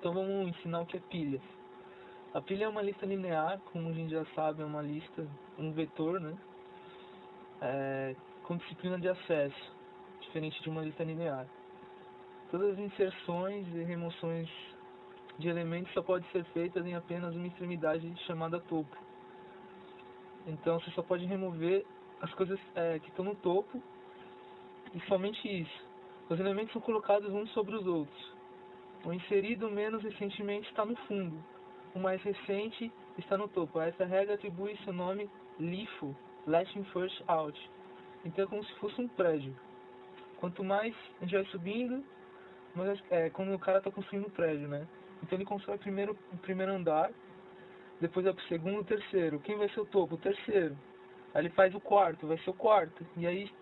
Então vamos ensinar o que é pilha. A pilha é uma lista linear, como a gente já sabe, é uma lista, um vetor, né? Com disciplina de acesso, diferente de uma lista linear. Todas as inserções e remoções de elementos só podem ser feitas em apenas uma extremidade chamada topo. Então você só pode remover as coisas que estão no topo e somente isso. Os elementos são colocados uns sobre os outros. O inserido menos recentemente está no fundo. O mais recente está no topo. A essa regra atribui seu nome LIFO, Last In First Out. Então é como se fosse um prédio. Quanto mais a gente vai subindo, quando o cara está construindo um prédio, né? Então ele constrói primeiro o primeiro andar, depois vai pro segundo, o terceiro. Quem vai ser o topo? O terceiro. Aí ele faz o quarto, vai ser o quarto. E aí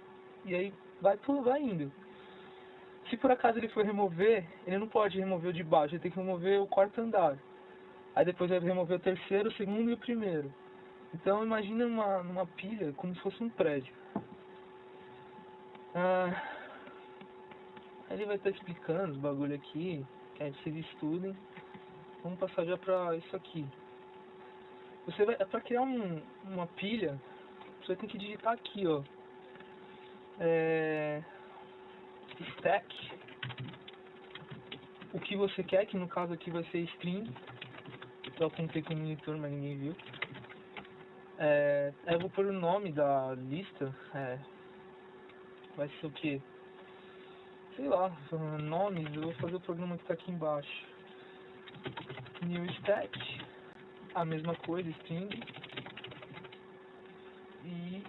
vai indo. Se por acaso ele for remover, ele não pode remover o de baixo, ele tem que remover o quarto andar. Aí depois vai remover o terceiro, o segundo e o primeiro. Então imagina numa pilha como se fosse um prédio. Ele vai estar explicando os bagulho aqui, que vocês estudem. Vamos passar já pra isso aqui. Para criar uma pilha, você tem que digitar aqui, ó. Stack. O que você quer, que no caso aqui vai ser string. Eu apontei com o monitor, mas ninguém viu. Eu vou pôr o nome da lista. Vai ser o que? Sei lá, nomes. Eu vou fazer o programa que está aqui embaixo. New stack. A mesma coisa, string. E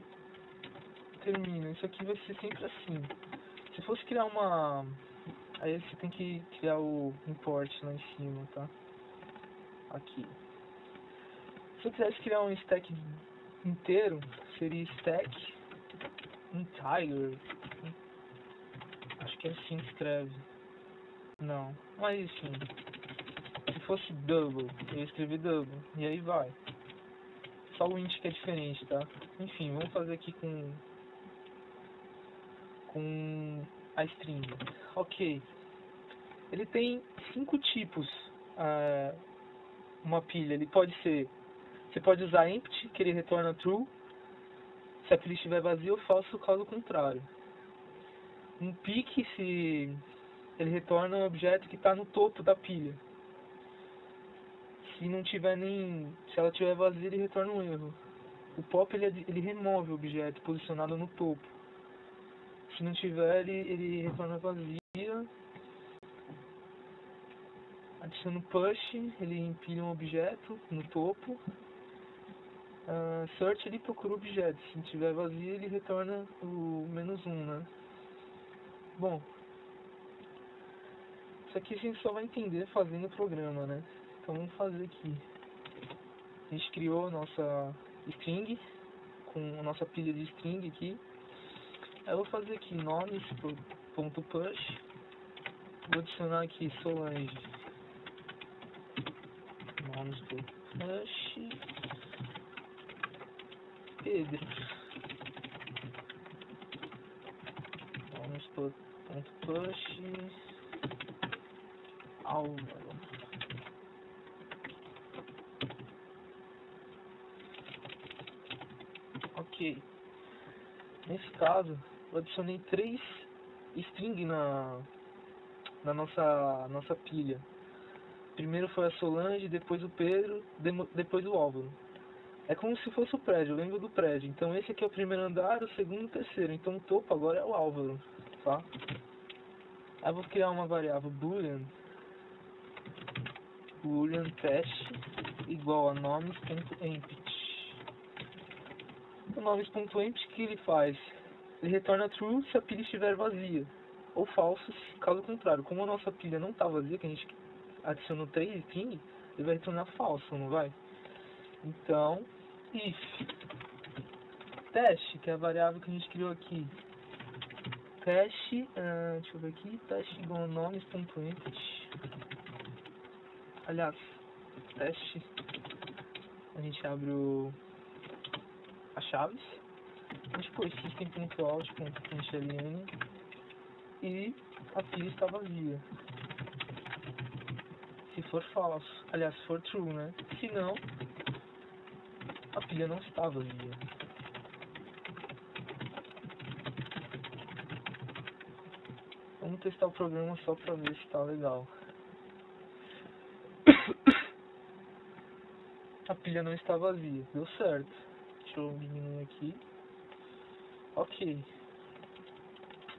termina. Isso aqui vai ser sempre assim. Se fosse criar aí você tem que criar o import lá em cima, tá? Aqui. Se eu quisesse criar um stack inteiro, seria stack entire. Acho que é assim que escreve. Não, mas enfim. Se fosse double, eu ia escrever double. E aí vai. Só o int que é diferente, tá? Enfim, vamos fazer aqui com a string. Ok. Ele tem 5 tipos. Uma pilha. Ele pode ser... Você pode usar empty, que ele retorna true. Se a pilha estiver vazia, ou falso, caso contrário. Um pick, se ele retorna um objeto que está no topo da pilha. Se ela estiver vazia, ele retorna um erro. O pop, ele remove o objeto posicionado no topo. Se não tiver, ele retorna vazia. Adiciona o push, ele empilha um objeto no topo. Search, ele procura o objeto. Se não tiver vazio, ele retorna o -1, né? Bom, isso aqui a gente só vai entender fazendo o programa, né? Então vamos fazer aqui. A gente criou a nossa string, com a nossa pilha de string aqui. Aí eu vou fazer aqui nomes.push. Vou adicionar aqui Solange. Nomes.push. Pedro. Nomes.push. Álvaro. Ok. Nesse caso, eu adicionei 3 strings na nossa pilha. Primeiro foi a Solange, depois o Pedro, depois o Álvaro. É como se fosse o prédio, eu lembro do prédio. Então esse aqui é o primeiro andar, o segundo e o terceiro. Então o topo agora é o Álvaro, tá? Aí eu vou criar uma variável boolean teste igual a nomes.empty. O nomes.empty, que ele faz? Ele retorna true se a pilha estiver vazia, ou falso caso contrário. Como a nossa pilha não está vazia, que a gente adicionou 3 strings, ele vai retornar falso, não vai? Então, if teste, que é a variável que a gente criou aqui, teste, deixa eu ver aqui, teste igual a nomes.empty. Aliás, teste, a gente abre as chaves, a gente pôs system.out.println e a pilha está vazia. Se for falso. Aliás, se for true, né? Se não, a pilha não está vazia. Vamos testar o programa só pra ver se tá legal. A pilha não está vazia. Deu certo. Deixa eu diminuir aqui. Ok.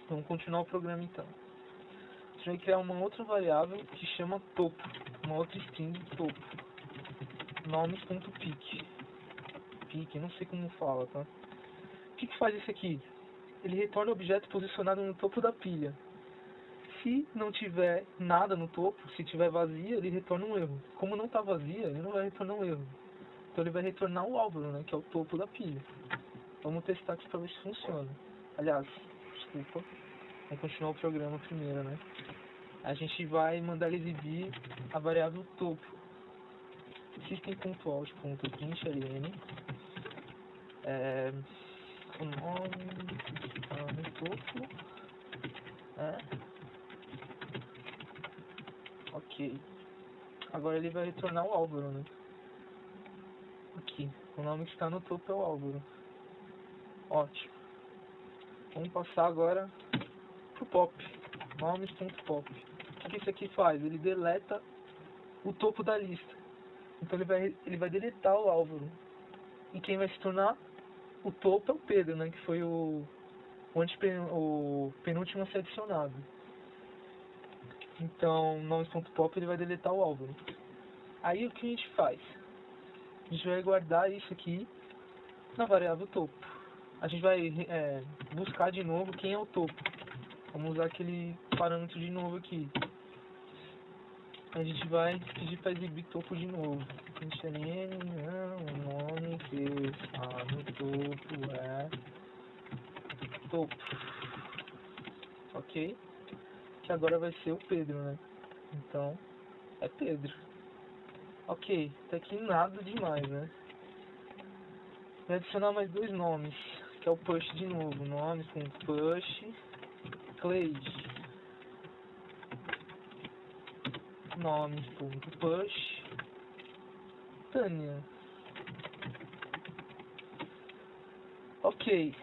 Vamos continuar o programa então. A gente vai criar uma outra variável que chama topo. Uma outra string topo. Nomes.pic. Pic, não sei como fala, tá? O que faz isso aqui? Ele retorna o objeto posicionado no topo da pilha. Se não tiver nada no topo, se tiver vazia, ele retorna um erro. Como não está vazia, ele não vai retornar um erro. Então ele vai retornar o álvaro, né, que é o topo da pilha. Vamos testar aqui para ver se funciona. Aliás, desculpa, vamos continuar o programa primeiro, né? A gente vai mandar ele exibir a variável topo. System.out.println o nome no topo ok. Agora ele vai retornar o álvaro, né? Aqui, o nome que está no topo é o álvaro. Ótimo. Vamos passar agora pro pop. Nomes.pop. O que isso aqui faz? Ele deleta o topo da lista. Então ele vai deletar o álvaro. E quem vai se tornar o topo é o Pedro, né? Que foi o penúltimo a ser adicionado. Então, nomes.pop ele vai deletar o álvaro. Aí o que a gente faz? A gente vai guardar isso aqui na variável topo. A gente vai buscar de novo quem é o topo. Vamos usar aquele parâmetro de novo aqui. A gente vai pedir para exibir topo de novo. O nome que está no topo é topo. Ok? Que agora vai ser o Pedro, né? Então, é Pedro. Ok, até aqui nada demais, né? Vai adicionar mais dois nomes, que é o push de novo. Nomes.push Cleide. Nomes.push Tânia. Ok.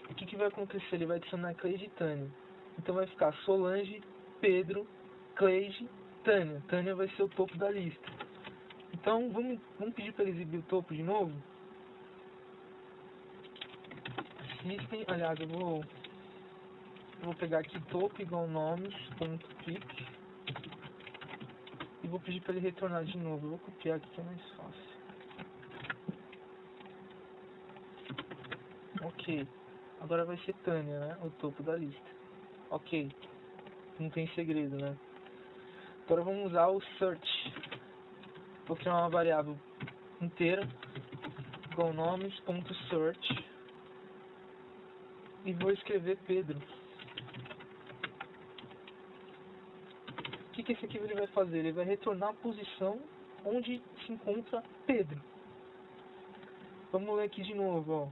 O que vai acontecer? Ele vai adicionar Cleide e Tânia. Então vai ficar Solange, Pedro, Cleide, Tânia. Tânia vai ser o topo da lista. Então vamos pedir para ele exibir o topo de novo. System, aliás, eu vou pegar aqui topo igual nomes.pic e vou pedir para ele retornar de novo. Eu vou copiar aqui que é mais fácil. Ok. Agora vai ser Tânia, né? O topo da lista. Ok. Não tem segredo, né? Agora vamos usar o search. Vou criar uma variável inteira igual nomes.search e vou escrever Pedro. O que esse aqui ele vai fazer? Ele vai retornar a posição onde se encontra Pedro. Vamos ler aqui de novo, ó.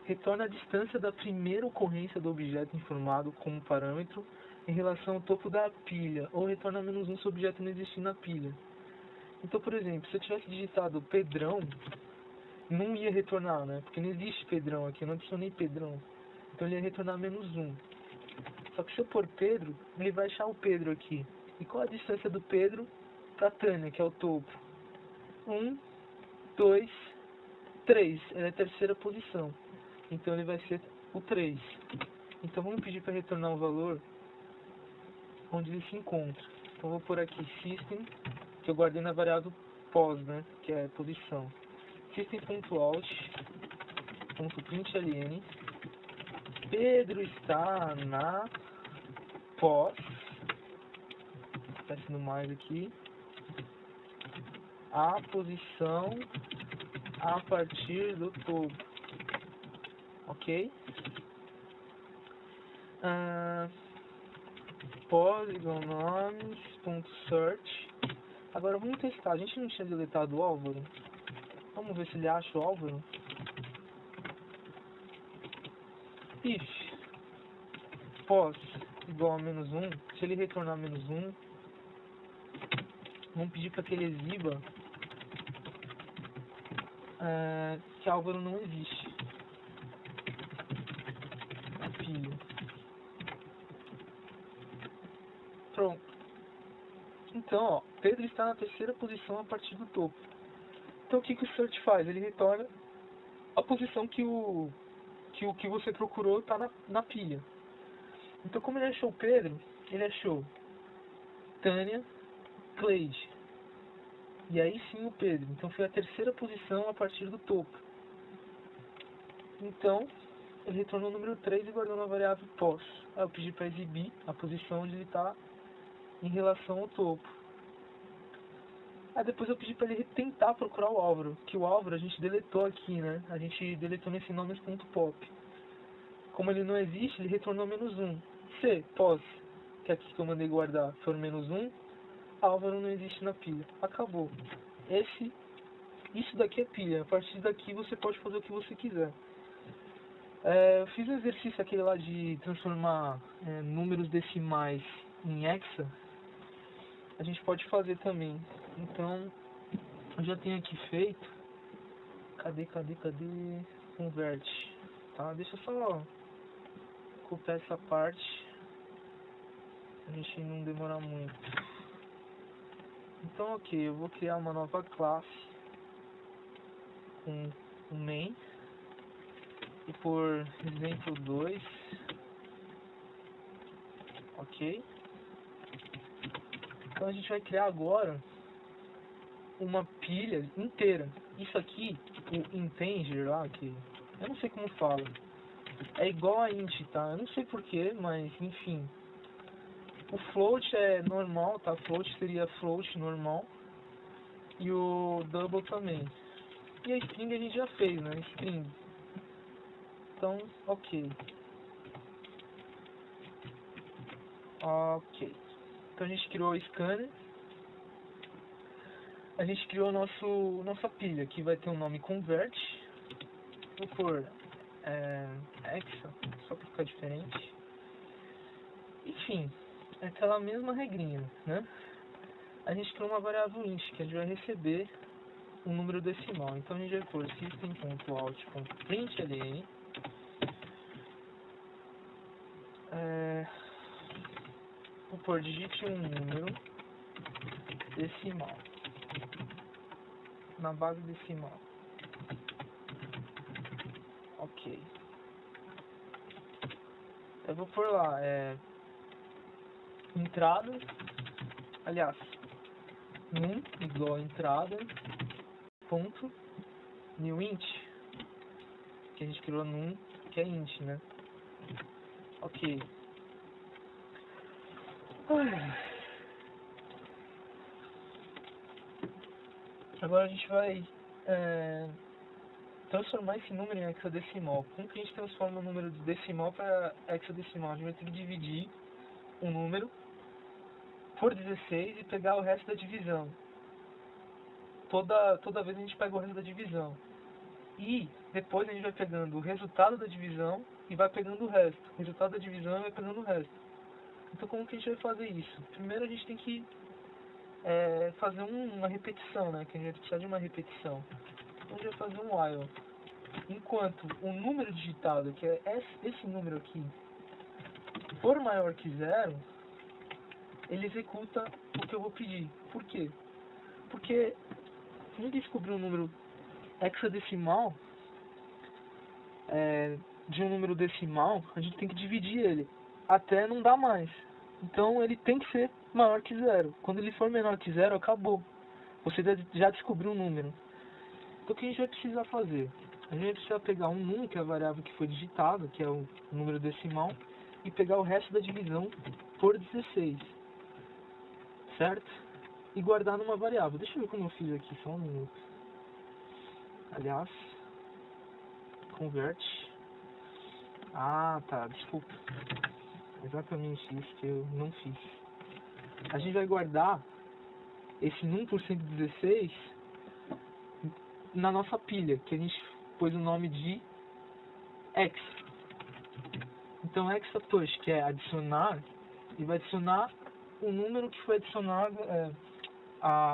Retorna a distância da primeira ocorrência do objeto informado como parâmetro em relação ao topo da pilha, ou retorna -1 se o objeto não existir na pilha. Então, por exemplo, se eu tivesse digitado Pedrão, não ia retornar, né? Porque não existe Pedrão aqui, eu não adicionei Pedrão. Então ele ia retornar -1. Só que se eu pôr Pedro, ele vai achar o Pedro aqui. E qual a distância do Pedro para Tânia, que é o topo? 1, 2, 3. Ela é a terceira posição. Então ele vai ser o 3. Então vamos pedir para retornar o valor onde ele se encontra. Então vou pôr aqui system, que eu guardei na variável pos, né? Que é posição. System.out.println Pedro está na pos. Está sendo mais aqui. A posição a partir do topo. Ok? Polygonomes.search. Agora vamos testar. A gente não tinha deletado o álvaro? Vamos ver se ele acha o álvaro. If pos igual a -1, se ele retornar -1, vamos pedir para que ele exiba que Álvaro não existe na pilha. Pronto. Então, ó, Pedro está na terceira posição a partir do topo. Então o que o search faz? Ele retorna a posição que você procurou está na pilha. Então como ele achou Pedro, ele achou Tânia, Cleide. E aí sim o Pedro. Então foi a terceira posição a partir do topo. Então ele retornou o número 3 e guardou na variável pos. Aí eu pedi para exibir a posição onde ele está em relação ao topo. Aí depois eu pedi para ele tentar procurar o Álvaro, que o Álvaro a gente deletou aqui, né? A gente deletou nesse nomes.pop. Como ele não existe, ele retornou -1. Se pos, que é aqui que eu mandei guardar, for -1, Álvaro não existe na pilha. Acabou. Isso daqui é pilha. A partir daqui você pode fazer o que você quiser. Eu fiz um exercício aquele lá de transformar números decimais em hexa. A gente pode fazer também. Então, eu já tenho aqui feito. Cadê? Converte. Tá? Deixa eu só copiar essa parte. A gente não demorar muito. Então, ok. Eu vou criar uma nova classe com o main. E por exemplo 2. Ok. Então a gente vai criar agora uma pilha inteira. Isso aqui, o integer lá, que eu não sei como fala, é igual a int, tá? Eu não sei porquê, mas enfim. O float é normal, tá? Float seria float normal. E o double também. E a string a gente já fez, né? String. Então, ok. Ok. Então a gente criou o scanner. A gente criou nossa pilha, que vai ter um nome convert. Vou pôr hexa, só para ficar diferente. Enfim, é aquela mesma regrinha, né? A gente criou uma variável int, que a gente vai receber um número decimal. Então a gente vai pôr system.out.println vou pôr digite um número decimal na base decimal. Ok. Eu vou pôr lá entrada, aliás, num igual a entrada ponto new int, que a gente criou num, que é int, né? Ok. Agora a gente vai transformar esse número em hexadecimal. Como que a gente transforma o número de decimal para hexadecimal? A gente vai ter que dividir um número por 16 e pegar o resto da divisão. Toda vez a gente pega o resto da divisão. E depois a gente vai pegando o resultado da divisão e vai pegando o resto. O resultado da divisão e vai pegando o resto. Então como que a gente vai fazer isso? Primeiro a gente tem que fazer uma repetição, né? Que a gente vai precisar de uma repetição. Então a gente vai fazer um while. Enquanto o número digitado, que é esse número aqui, for maior que 0, ele executa o que eu vou pedir. Por quê? Porque se a gente descobrir um número hexadecimal de um número decimal, a gente tem que dividir ele até não dar mais. Então ele tem que ser maior que 0. Quando ele for menor que 0, acabou. Você já descobriu um número. Então o que a gente vai precisar fazer? A gente vai precisar pegar um num, que é a variável que foi digitada, que é o número decimal, e pegar o resto da divisão por 16. Certo? E guardar numa variável. Deixa eu ver como eu fiz aqui, só um minuto. Aliás, converte. Ah, tá, desculpa. Exatamente isso que eu não fiz. A gente vai guardar esse num por 116 na nossa pilha, que a gente pôs o nome de hexa. Então hexa push, que é adicionar, e vai adicionar o número que foi adicionado,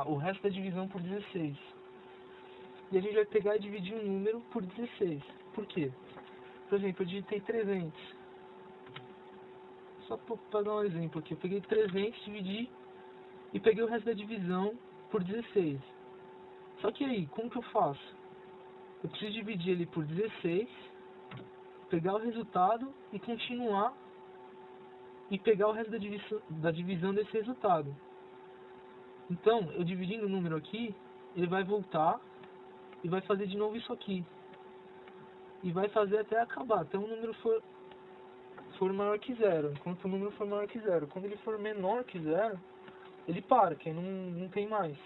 o resto da divisão por 16. E a gente vai pegar e dividir um número por 16. Por quê? Por exemplo, eu digitei 300. Só para dar um exemplo aqui, eu peguei 300, dividi e peguei o resto da divisão por 16. Só que aí, como que eu faço? Eu preciso dividir ele por 16, pegar o resultado e continuar e pegar o resto da divisão desse resultado. Então, eu dividindo o número aqui, ele vai voltar e vai fazer de novo isso aqui. E vai fazer até acabar, até o número for maior que zero. Enquanto o número for maior que zero. Quando ele for menor que zero, ele para, que não tem mais.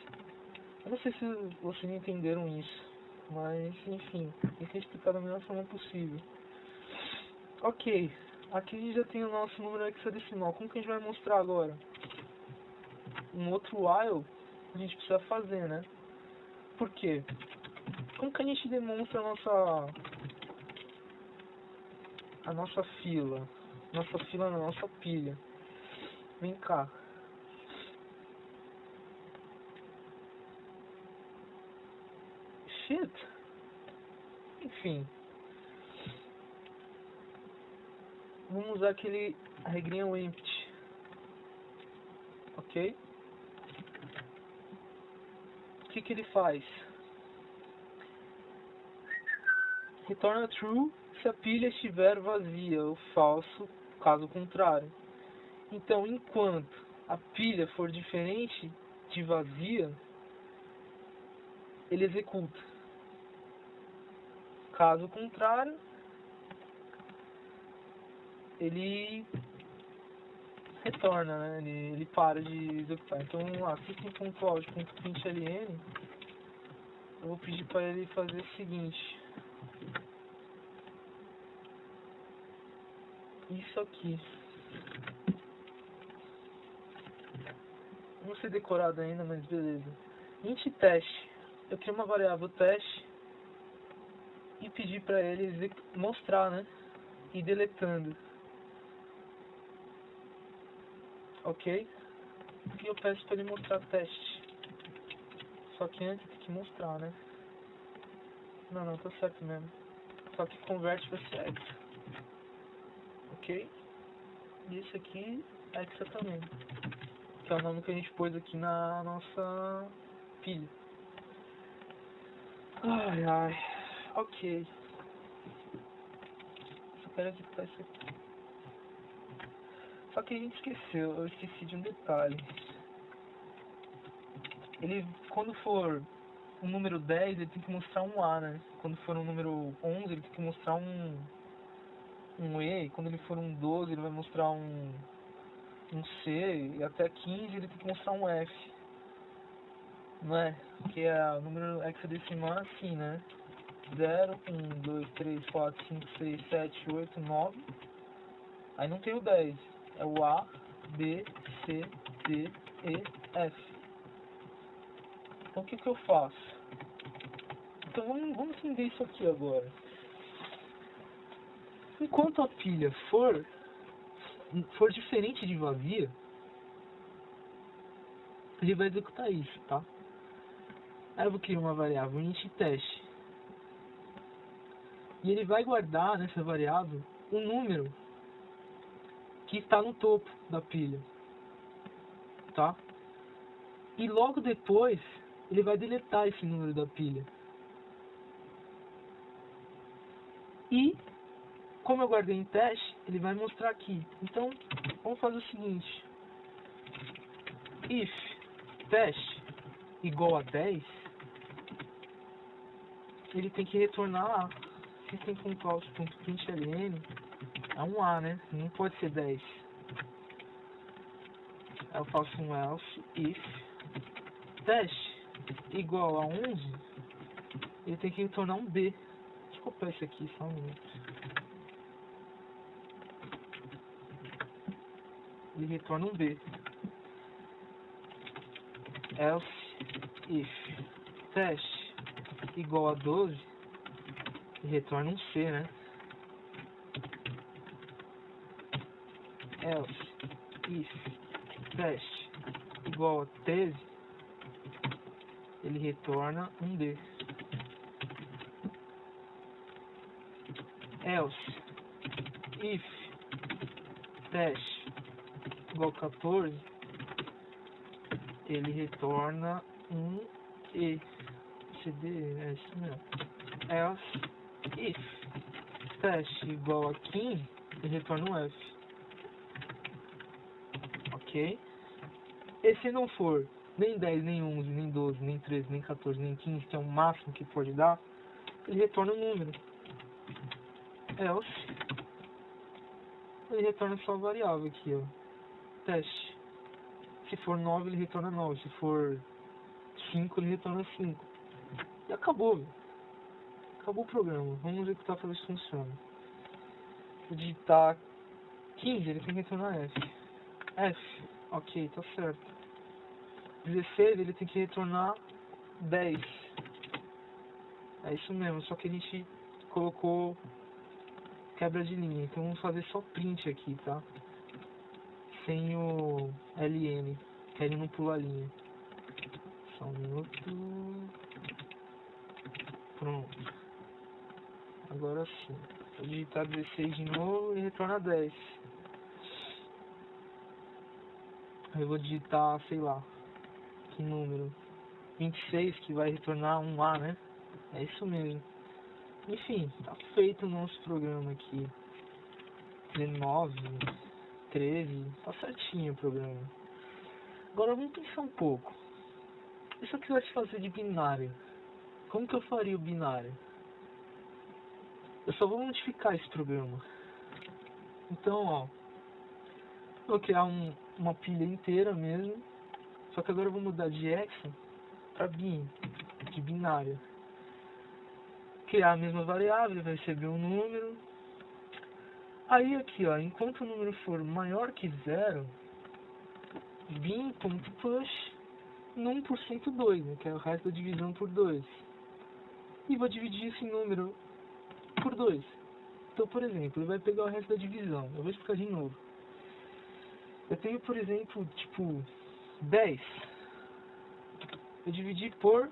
Eu não sei se vocês entenderam isso, mas enfim, tentei explicar da melhor forma possível. Ok, aqui a gente já tem o nosso número hexadecimal. Como que a gente vai mostrar agora? Um outro while a gente precisa fazer, né? Por quê? Como que a gente demonstra a nossa fila? Nossa fila não, nossa pilha. Vem cá. Shit. Enfim. Vamos usar a regrinha empty. Ok? O que ele faz? Retorna true se a pilha estiver vazia, ou falso, caso contrário. Então, enquanto a pilha for diferente de vazia, ele executa. Caso contrário, ele retorna, né? Ele para de executar. Então, system.out.println, eu vou pedir para ele fazer o seguinte. Isso aqui. Não sei decorado ainda, mas beleza. Int teste. Eu crio uma variável teste e pedi para ele mostrar, né? E deletando. Ok? E eu peço para ele mostrar teste. Só que antes tem que mostrar, né? Não, tá certo mesmo. Só que converte para ser hexa. Ok? E esse aqui é hexa também. Que é o nome que a gente pôs aqui na nossa pilha. Ai. Ok. Só quero executar isso aqui. Só que a gente esqueceu. Eu esqueci de um detalhe. Ele, quando for um número 10, ele tem que mostrar um A, né? Quando for um número 11, ele tem que mostrar um E. E quando ele for um 12, ele vai mostrar um C. E até 15, ele tem que mostrar um F. Não é? Porque o número hexadecimal é assim, né? 0, 1, 2, 3, 4, 5, 6, 7, 8, 9. Aí não tem o 10. É o A, B, C, D, E, F. Então o que eu faço? Então vamos entender isso aqui agora. Enquanto a pilha for diferente de vazia, ele vai executar isso, tá? Aí eu vou criar uma variável int teste. E ele vai guardar nessa variável o número que está no topo da pilha, tá? E logo depois ele vai deletar esse número da pilha. E como eu guardei em teste, ele vai mostrar aqui. Então vamos fazer o seguinte: if teste igual a 10, ele tem que retornar lá. System.out.println é um A, né? Não pode ser 10. Aí eu faço um else if teste igual a 11, ele tem que retornar um B. Deixa eu copiar isso aqui só um minuto. Ele retorna um B. Else if teste igual a 12, ele retorna um C, né? Else if teste igual a 13, ele retorna um D. Else, if teste igual 14, ele retorna um E. CD, é isso mesmo. Else, if teste igual a 15, ele retorna um F. Ok? E se não for nem 10, nem 11, nem 12, nem 13, nem 14, nem 15, que é o máximo que pode dar, ele retorna um número. Else, ele retorna só a variável aqui, ó. Teste. Se for 9, ele retorna 9. Se for 5, ele retorna 5. E acabou, velho. Acabou o programa. Vamos executar para ver se funciona. Se digitar 15, ele tem que retornar F. F. Ok, tá certo. 16, ele tem que retornar 10. É isso mesmo, só que a gente colocou quebra de linha. Então vamos fazer só print aqui, tá? Sem o LN, que ele não pula a linha. Só um minuto. Pronto. Agora sim. Vou digitar 16 de novo e retorna 10. Aí eu vou digitar, sei lá, que número? 26, que vai retornar um A, né? É isso mesmo. Enfim, tá feito o nosso programa aqui. 19, 13, tá certinho o programa. Agora vamos pensar um pouco. E se eu quisesse fazer de binário? Como que eu faria o binário? Eu só vou modificar esse programa. Então, ó, vou criar uma pilha inteira mesmo. Só que agora eu vou mudar de hexa para bin, de binário. Criar a mesma variável, vai receber um número. Aí aqui, ó, enquanto o número for maior que 0, bin.push num por cento 2, né, que é o resto da divisão por 2. E vou dividir esse número por 2. Então, por exemplo, ele vai pegar o resto da divisão. Eu vou explicar de novo. Eu tenho, por exemplo, tipo, 10. Eu dividi por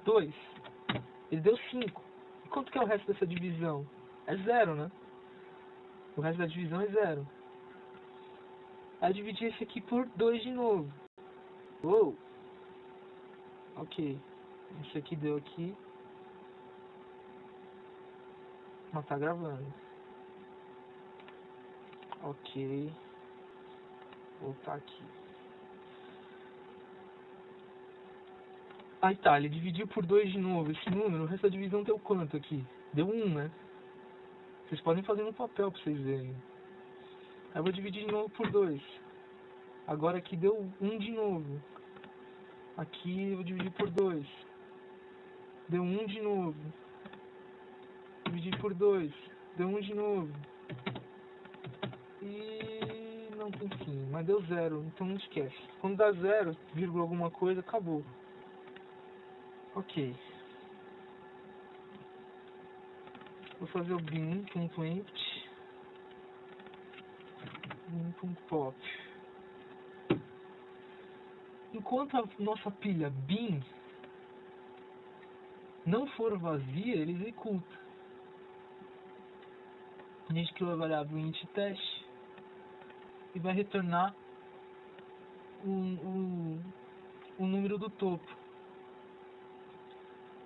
2. Ele deu 5. E quanto que é o resto dessa divisão? É 0, né? O resto da divisão é 0. Aí eu dividi esse aqui por 2 de novo. Uou! Ok. Esse aqui deu aqui. Não tá gravando. Ok. Vou voltar aqui. Aí tá, ele dividiu por 2 de novo. Esse número, o resto da divisão deu quanto aqui? Deu 1, né? Vocês podem fazer no papel pra vocês verem. Aí eu vou dividir de novo por 2. Agora aqui deu 1 de novo. Aqui eu vou dividir por 2. Deu 1 de novo. Dividir por 2. Deu 1 de novo. E não tem fim, mas deu 0, então não esquece. Quando dá 0, vírgula alguma coisa, acabou. Ok. Vou fazer o bin.empty bin.pop. Enquanto a nossa pilha bin não for vazia, ele executa. A gente criou a variável int teste e vai retornar o número do topo.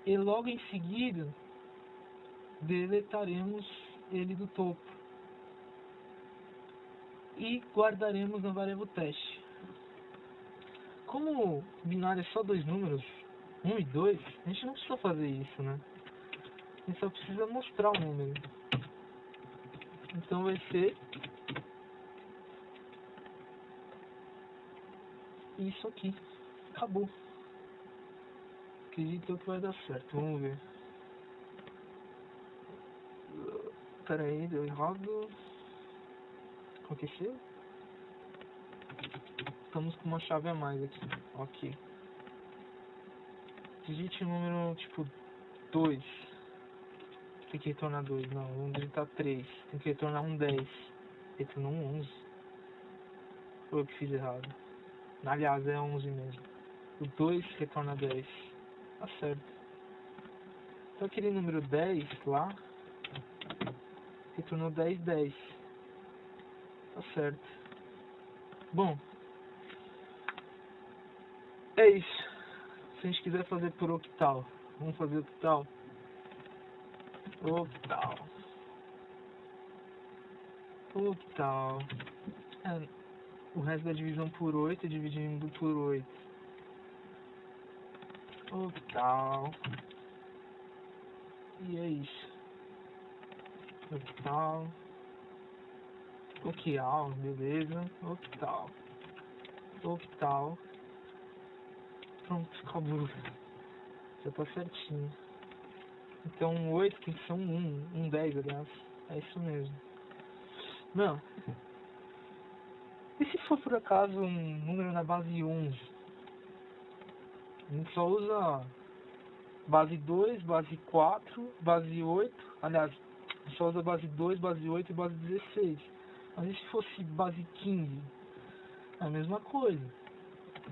E logo em seguida deletaremos ele do topo e guardaremos na variável teste. Como binário é só 2 números, 1 e 2, a gente não precisa fazer isso, né? A gente só precisa mostrar o número. Então vai ser isso aqui. Acabou. Acredito que vai dar certo. Vamos ver. Pera aí, deu errado. Aconteceu? Estamos com uma chave a mais aqui. Ok. Digite o número tipo 2. Tem que retornar 2. Não, vamos digitar 3. Tem que retornar um 10. Retornou um 11. Foi eu que fiz errado. Aliás, é 11 mesmo. O 2 retorna 10. Tá certo. Então aquele número 10 lá retornou 10, 10. Tá certo. Bom, é isso. Se a gente quiser fazer por octal, vamos fazer octal. Octal. Octal. O resto da divisão por 8 é dividindo por 8. Octal. E é isso. Octal. Octal, beleza. Octal. Octal. Pronto, acabou. Já tá certinho. Então um 8 tem que ser um 10, aliás. É isso mesmo. Não. E se for por acaso um número na base 11? A gente só usa base 2, base 4, base 8. Aliás, a gente só usa base 2, base 8 e base 16. Mas e se fosse base 15? É a mesma coisa.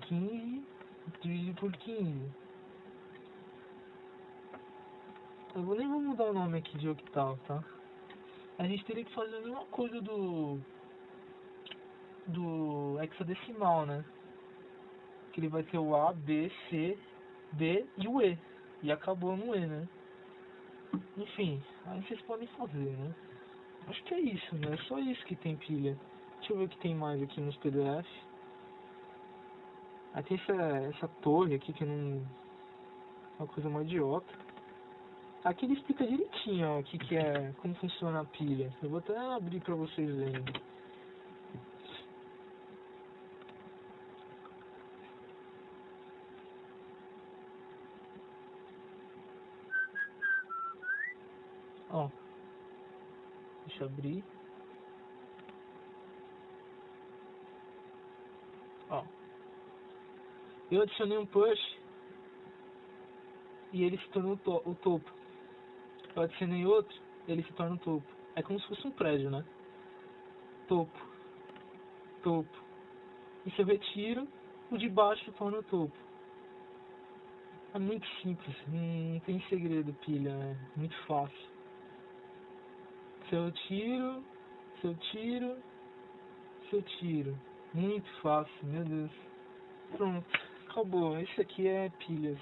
15 dividido por 15. Eu nem vou mudar o nome aqui de octal, tá? A gente teria que fazer a mesma coisa do hexadecimal, né? Que ele vai ter o A, B, C, D e o E. E acabou no E, né? Enfim, aí vocês podem fazer, né? Acho que é isso, né? É só isso que tem pilha. Deixa eu ver o que tem mais aqui nos PDF. Aí tem essa torre aqui que não... é uma coisa mais idiota. Aqui ele explica direitinho, ó, o que é, como funciona a pilha. Eu vou até abrir pra vocês verem. Ó, deixa eu abrir. Ó, eu adicionei um push e ele se tornou o topo. Eu adicionei outro, ele se torna o topo. É como se fosse um prédio, né? Topo, topo. E se eu retiro, o de baixo se torna o topo. É muito simples, não tem segredo, pilha, é muito fácil. Se eu tiro, se eu tiro, se eu tiro. Muito fácil, meu Deus. Pronto, acabou. Esse aqui é pilhas.